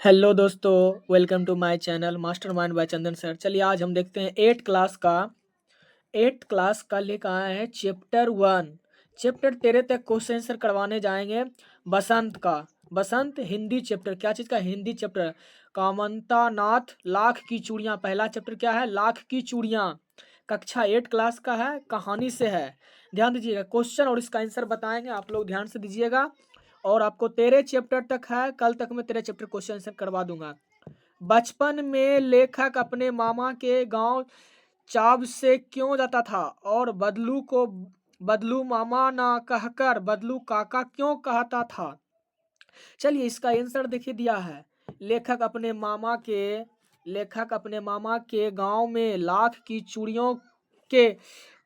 Hello दोस्तों, welcome to my channel mastermind by Chandan sir. चलिए आज हम देखते हैं एट क्लास का लेकर आए हैं चैप्टर 1। चैप्टर 13 तक क्वेश्चन आंसर करवाने जाएंगे। बसंत का, बसंत हिंदी चैप्टर, क्या चीज़ का? हिंदी चैप्टर। कामंता नाथ, लाख की चूड़ियाँ। पहला चैप्टर क्या है? लाख की चूड़ियाँ। कक्षा 8 क्लास का है, कहानी से है। ध्यान दीजिएगा, क्वेश्चन और इसका आंसर बताएंगे, आप लोग ध्यान से दीजिएगा। और आपको 13 चैप्टर तक है, कल तक मैं 13 चैप्टर क्वेश्चन आंसर करवा दूंगा। बचपन में लेखक अपने मामा के गांव चाव से क्यों जाता था और बदलू को बदलू मामा ना कहकर बदलू काका क्यों कहता था? चलिए इसका आंसर देखिए दिया है। लेखक अपने मामा के गांव में लाख की चूड़ियों के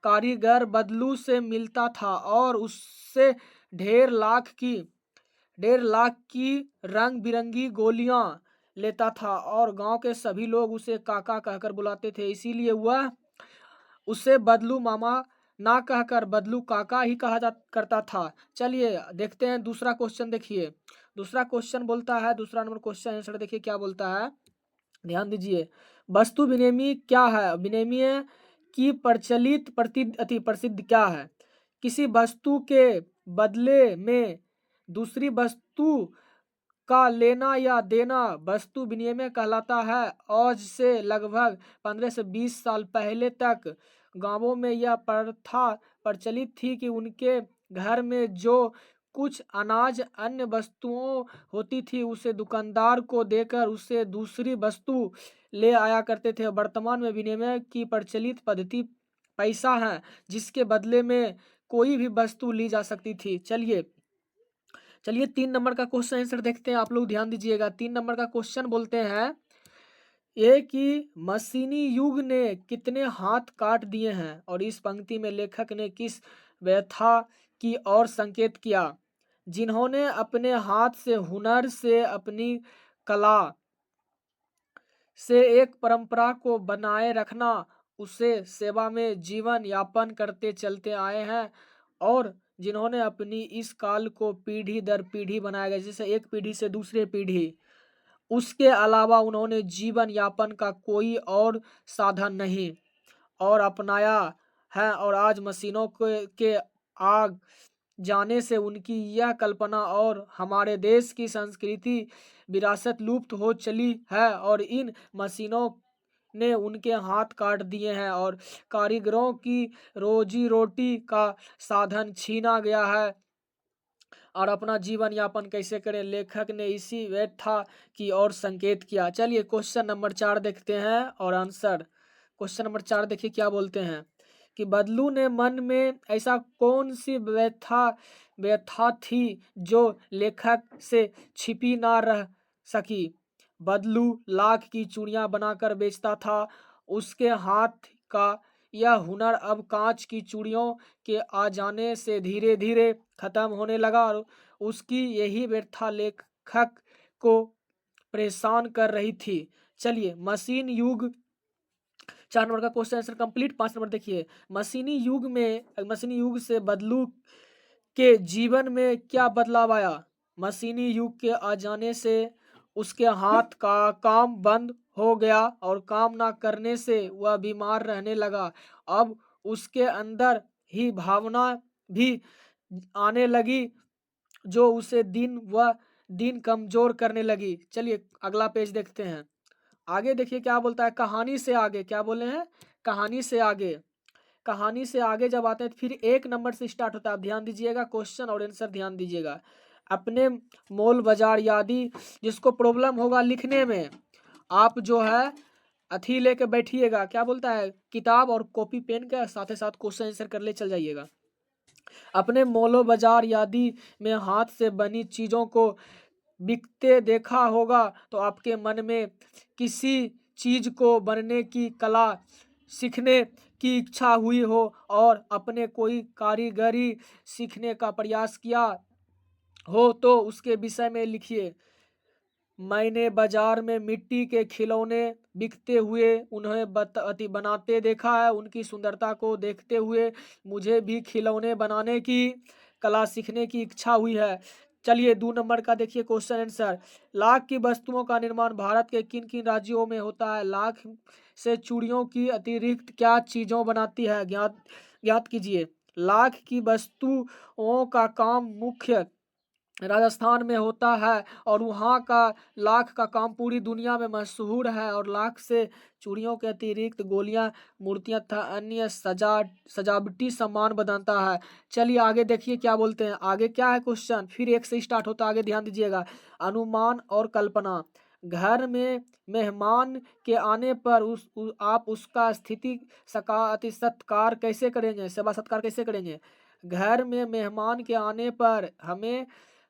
कारीगर बदलू से मिलता था और उससे ढेर लाख की रंग बिरंगी गोलियां लेता था और गांव के सभी लोग उसे काका कहकर बुलाते थे, इसीलिए वह उसे बदलू मामा ना कहकर बदलू काका ही कहा जा करता था। चलिए देखते हैं दूसरा क्वेश्चन। देखिए दूसरा क्वेश्चन बोलता है, दूसरा नंबर क्वेश्चन आंसर देखिए क्या बोलता है। ध्यान दीजिए। वस्तु विनिमय क्या है? विनिमय की प्रसिद्ध क्या है? किसी वस्तु के बदले में दूसरी वस्तु का लेना या देना वस्तु विनिमय कहलाता है। आज से लगभग 15 से 20 साल पहले तक गांवों में यह प्रथा प्रचलित थी कि उनके घर में जो कुछ अनाज अन्य वस्तुओं होती थी उसे दुकानदार को देकर उससे दूसरी वस्तु ले आया करते थे। वर्तमान में विनिमय की प्रचलित पद्धति पैसा है, जिसके बदले में कोई भी वस्तु ली जा सकती थी। चलिए 3 नंबर का क्वेश्चन आंसर देखते हैं, आप लोग ध्यान दीजिएगा। 3 नंबर का क्वेश्चन बोलते हैं ये कि मशीनी युग ने कितने हाथ काट दिए हैं और इस पंक्ति में लेखक ने किस व्यथा की ओर संकेत किया? जिन्होंने अपने हाथ से हुनर से अपनी कला से एक परंपरा को बनाए रखना, उसे सेवा में जीवन यापन करते चलते आए हैं और जिन्होंने अपनी इस काल को पीढ़ी दर पीढ़ी बनाया गया, जैसे एक पीढ़ी से दूसरे पीढ़ी, उसके अलावा उन्होंने जीवन यापन का कोई और साधन नहीं और अपनाया है और आज मशीनों के आग जाने से उनकी यह कल्पना और हमारे देश की संस्कृति विरासत लुप्त हो चली है और इन मशीनों ने उनके हाथ काट दिए हैं और कारीगरों की रोजी रोटी का साधन छीना गया है और अपना जीवन यापन कैसे करें, लेखक ने इसी व्यथा की ओर संकेत किया। चलिए क्वेश्चन नंबर 4 देखते हैं और आंसर। क्वेश्चन नंबर 4 देखिए क्या बोलते हैं कि बदलू ने मन में ऐसा कौन सी व्यथा थी जो लेखक से छिपी ना रह सकी? बदलू लाख की चूड़ियां बनाकर बेचता था, उसके हाथ का यह हुनर अब कांच की चूड़ियों के आ जाने से धीरे धीरे खत्म होने लगा और उसकी यही व्यथा लेखक को परेशान कर रही थी। चलिए मशीन युग, 4 नंबर का क्वेश्चन आंसर कंप्लीट। 5 नंबर देखिए, मशीनी युग से बदलू के जीवन में क्या बदलाव आया? मशीनी युग के आ जाने से उसके हाथ का काम बंद हो गया और काम ना करने से वह बीमार रहने लगा। अब उसके अंदर ही भावना भी आने लगी जो उसे दिन व दिन कमजोर करने लगी। चलिए अगला पेज देखते हैं। आगे देखिए क्या बोलता है। कहानी से आगे क्या बोले हैं? कहानी से आगे जब आते हैं तो फिर 1 नंबर से स्टार्ट होता है। आप ध्यान दीजिएगा, क्वेश्चन और आंसर ध्यान दीजिएगा। अपने मोल बाजार यादी, जिसको प्रॉब्लम होगा लिखने में, आप जो है अथी लेके बैठिएगा, क्या बोलता है, किताब और कॉपी पेन के साथ साथ क्वेश्चन आंसर कर ले चल जाइएगा। अपने मोलो बाजार यादी में हाथ से बनी चीजों को बिकते देखा होगा तो आपके मन में किसी चीज को बनने की कला सीखने की इच्छा हुई हो और अपने कोई कारीगरी सीखने का प्रयास किया हो तो उसके विषय में लिखिए। मैंने बाजार में मिट्टी के खिलौने बिकते हुए उन्हें बनाते देखा है। उनकी सुंदरता को देखते हुए मुझे भी खिलौने बनाने की कला सीखने की इच्छा हुई है। चलिए 2 नंबर का देखिए क्वेश्चन आंसर। लाख की वस्तुओं का निर्माण भारत के किन किन राज्यों में होता है? लाख से चूड़ियों की अतिरिक्त क्या चीजों बनाती है? ज्ञात ज्ञात कीजिए। लाख की वस्तुओं का काम मुख्य राजस्थान में होता है और वहाँ का लाख का काम पूरी दुनिया में मशहूर है। और लाख से चूड़ियों के अतिरिक्त गोलियां, मूर्तियां तथा अन्य सजावटी सामान बनाता है। चलिए आगे देखिए क्या बोलते हैं। आगे क्या है क्वेश्चन, फिर एक से स्टार्ट होता है, आगे ध्यान दीजिएगा। अनुमान और कल्पना। घर में मेहमान के आने पर आप उसका स्थिति सत्कार कैसे करेंगे? सेवा सत्कार कैसे करेंगे? घर में मेहमान के आने पर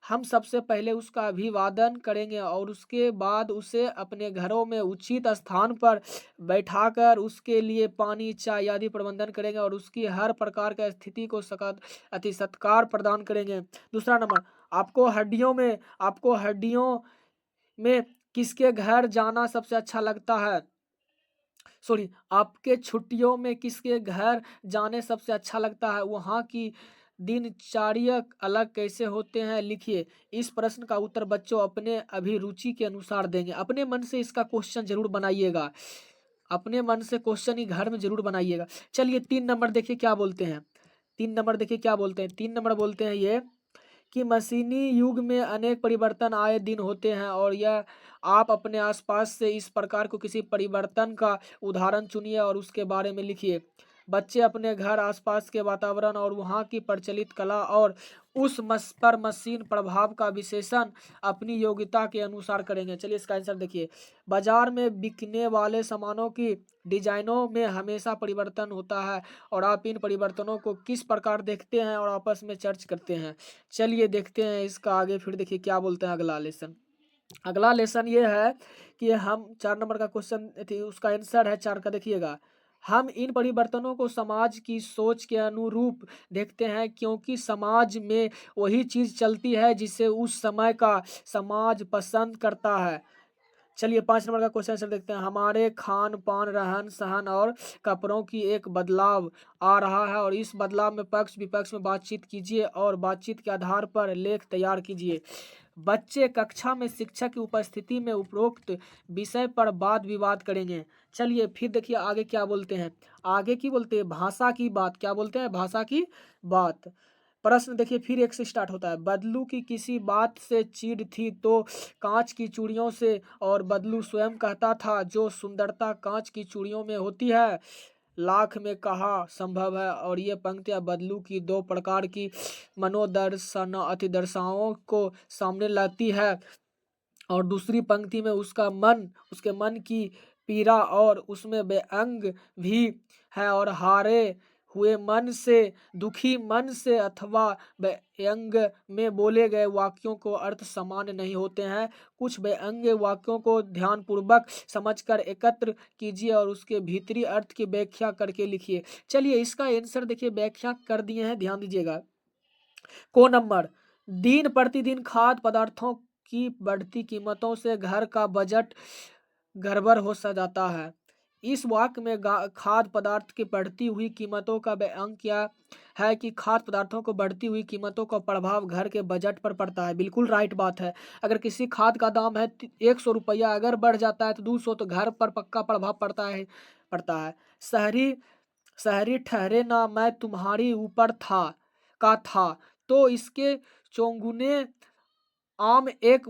हम सबसे पहले उसका अभिवादन करेंगे और उसके बाद उसे अपने घरों में उचित स्थान पर बैठाकर उसके लिए पानी, चाय आदि प्रबंधन करेंगे और उसकी हर प्रकार की स्थिति को सत्कार प्रदान करेंगे। दूसरा नंबर, आपको हड्डियों में किसके घर जाना सबसे अच्छा लगता है? सॉरी, आपके छुट्टियों में किसके घर जाने सबसे अच्छा लगता है? वहाँ की दिनचर्या अलग कैसे होते हैं? लिखिए। इस प्रश्न का उत्तर बच्चों अपने अभिरुचि के अनुसार देंगे। अपने मन से इसका क्वेश्चन जरूर बनाइएगा। अपने मन से क्वेश्चन ही घर में जरूर बनाइएगा। चलिए 3 नंबर देखिए क्या बोलते हैं। 3 नंबर देखिए क्या बोलते हैं। 3 नंबर बोलते हैं ये कि मशीनी युग में अनेक परिवर्तन आए दिन होते हैं और यह आप अपने आसपास से इस प्रकार को किसी परिवर्तन का उदाहरण चुनिए और उसके बारे में लिखिए। बच्चे अपने घर आसपास के वातावरण और वहाँ की प्रचलित कला और उस पर मशीन प्रभाव का विशेषण अपनी योग्यता के अनुसार करेंगे। चलिए इसका आंसर देखिए। बाजार में बिकने वाले सामानों की डिजाइनों में हमेशा परिवर्तन होता है और आप इन परिवर्तनों को किस प्रकार देखते हैं और आपस में चर्च करते हैं। चलिए देखते हैं इसका आगे, फिर देखिए क्या बोलते हैं अगला लेसन। अगला लेसन ये है कि हम 4 नंबर का क्वेश्चन थी, उसका आंसर है 4 का, देखिएगा। हम इन परिवर्तनों को समाज की सोच के अनुरूप देखते हैं क्योंकि समाज में वही चीज चलती है जिसे उस समय का समाज पसंद करता है। चलिए 5 नंबर का क्वेश्चन आंसर देखते हैं। हमारे खान पान, रहन सहन और कपड़ों की एक बदलाव आ रहा है और इस बदलाव में पक्ष विपक्ष में बातचीत कीजिए और बातचीत के आधार पर लेख तैयार कीजिए। बच्चे कक्षा में शिक्षक की उपस्थिति में उपरोक्त विषय पर वाद विवाद करेंगे। चलिए फिर देखिए आगे क्या बोलते हैं। आगे की बोलते हैं भाषा की बात। क्या बोलते हैं? भाषा की बात। प्रश्न देखिए फिर एक से स्टार्ट होता है। बदलू की किसी बात से चिढ़ थी तो कांच की चूड़ियों से, और बदलू स्वयं कहता था जो सुंदरता कांच की चूड़ियों में होती है लाख में कहाँ संभव है। और ये पंक्तियां बदलू की 2 प्रकार की मनोदर्शन अतिदर्शाओं को सामने लाती है और दूसरी पंक्ति में उसके मन की पीड़ा और उसमें व्यंग भी है और हारे हुए मन से, दुखी मन से अथवा व्यंग में बोले गए वाक्यों को अर्थ समान नहीं होते हैं। कुछ व्यंग्य वाक्यों को ध्यानपूर्वक समझकर एकत्र कीजिए और उसके भीतरी अर्थ की व्याख्या करके लिखिए। चलिए इसका आंसर देखिए, व्याख्या कर दिए हैं, ध्यान दीजिएगा। नंबर, दिन प्रतिदिन खाद्य पदार्थों की बढ़ती कीमतों से घर का बजट गड़बड़ हो सा जाता है। इस वाक्य में खाद्य पदार्थ की बढ़ती हुई कीमतों का व्यंग किया है कि खाद्य पदार्थों को बढ़ती हुई कीमतों का प्रभाव घर के बजट पर पड़ता है। बिल्कुल राइट बात है। अगर किसी खाद्य का दाम है 100 रुपया, अगर बढ़ जाता है तो 200, तो घर पर पक्का प्रभाव पड़ता है। शहरी शहरी ठहरे ना मैं तुम्हारी ऊपर था तो इसके चौगुने आम एक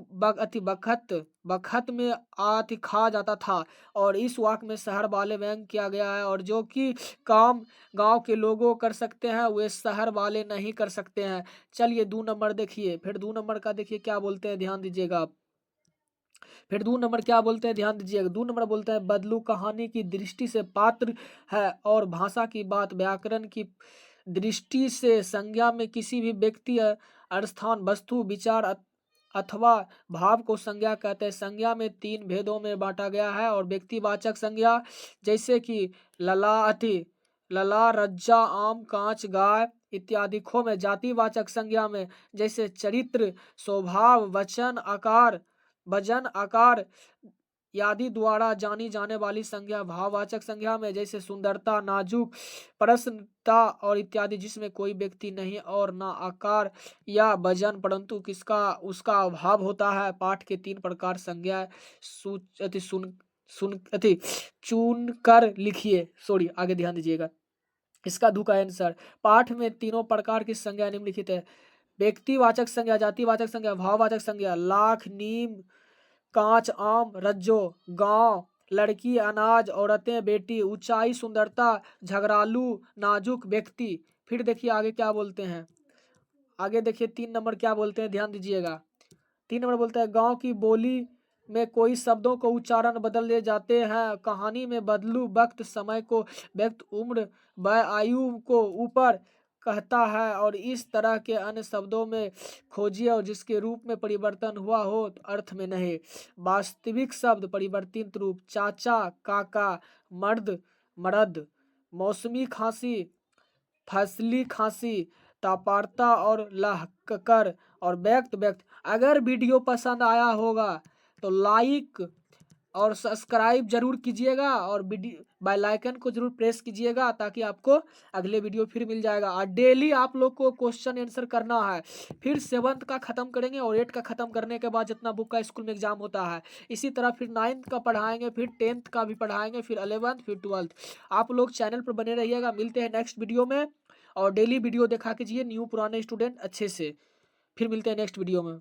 बखत में आति खा जाता था। और इस वाक्य में शहर वाले व्यंग किया गया है और जो कि काम गांव के लोगों कर सकते हैं वे शहर वाले नहीं कर सकते हैं। चलिए 2 नंबर देखिए। फिर 2 नंबर का देखिए क्या बोलते हैं, ध्यान दीजिएगा। फिर 2 नंबर क्या बोलते हैं, ध्यान दीजिएगा। 2 नंबर बोलते हैं बदलू कहानी की दृष्टि से पात्र है और भाषा की बात व्याकरण की दृष्टि से संज्ञा में किसी भी व्यक्ति, स्थान, वस्तु, विचार अथवा भाव को संज्ञा कहते हैं। संज्ञा में 3 भेदों में बांटा गया है और व्यक्तिवाचक संज्ञा जैसे कि लला, रज्जा, आम, कांच, गाय इत्यादि खो में। जातिवाचक संज्ञा में जैसे चरित्र, स्वभाव, वजन, आकार आदि द्वारा जानी जाने वाली संज्ञा भाववाचक संज्ञा में जैसे सुंदरता, नाजुक, प्रसन्नता और इत्यादि, जिसमें कोई व्यक्ति नहीं और ना आकार या वजन परंतु किसका उसका अभाव होता है। पाठ के 3 प्रकार संज्ञा चुन कर लिखिए। सॉरी, आगे ध्यान दीजिएगा। इसका दू का आंसर, पाठ में तीनों प्रकार की संज्ञा निम्नलिखित है। व्यक्तिवाचक संज्ञा, जातिवाचक संज्ञा, भाववाचक संज्ञा। लाख, नीम, कांच, आम, रज्जो। गांव, लड़की, अनाज, औरतें, बेटी। ऊंचाई, सुंदरता, झगड़ालू, नाजुक व्यक्ति। फिर देखिए आगे क्या बोलते हैं। आगे देखिए 3 नंबर क्या बोलते हैं, ध्यान दीजिएगा। 3 नंबर बोलते हैं गांव की बोली में कोई शब्दों को उच्चारण बदल दिए जाते हैं। कहानी में बदलू वक्त समय को व्यक्त, उम्र व आयु को ऊपर कहता है और इस तरह के अन्य शब्दों में खोजिए और जिसके रूप में परिवर्तन हुआ हो तो अर्थ में नहीं। वास्तविक शब्द परिवर्तित रूप, चाचा, काका, मर्द, मर्द। मौसमी खांसी, फसली खांसी, तापारता और लहकर और व्यक्त व्यक्त। अगर वीडियो पसंद आया होगा तो लाइक और सब्सक्राइब जरूर कीजिएगा और बेल आइकन को जरूर प्रेस कीजिएगा ताकि आपको अगले वीडियो फिर मिल जाएगा। और डेली आप लोग को क्वेश्चन आंसर करना है। फिर 7th का खत्म करेंगे और 8th का खत्म करने के बाद जितना बुक का स्कूल में एग्जाम होता है, इसी तरह फिर 9th का पढ़ाएंगे, फिर 10th का भी पढ़ाएंगे, फिर 11th, फिर 12th। आप लोग चैनल पर बने रहिएगा। मिलते हैं नेक्स्ट वीडियो में और डेली वीडियो देखा कीजिए न्यू पुराने स्टूडेंट अच्छे से। फिर मिलते हैं नेक्स्ट वीडियो में।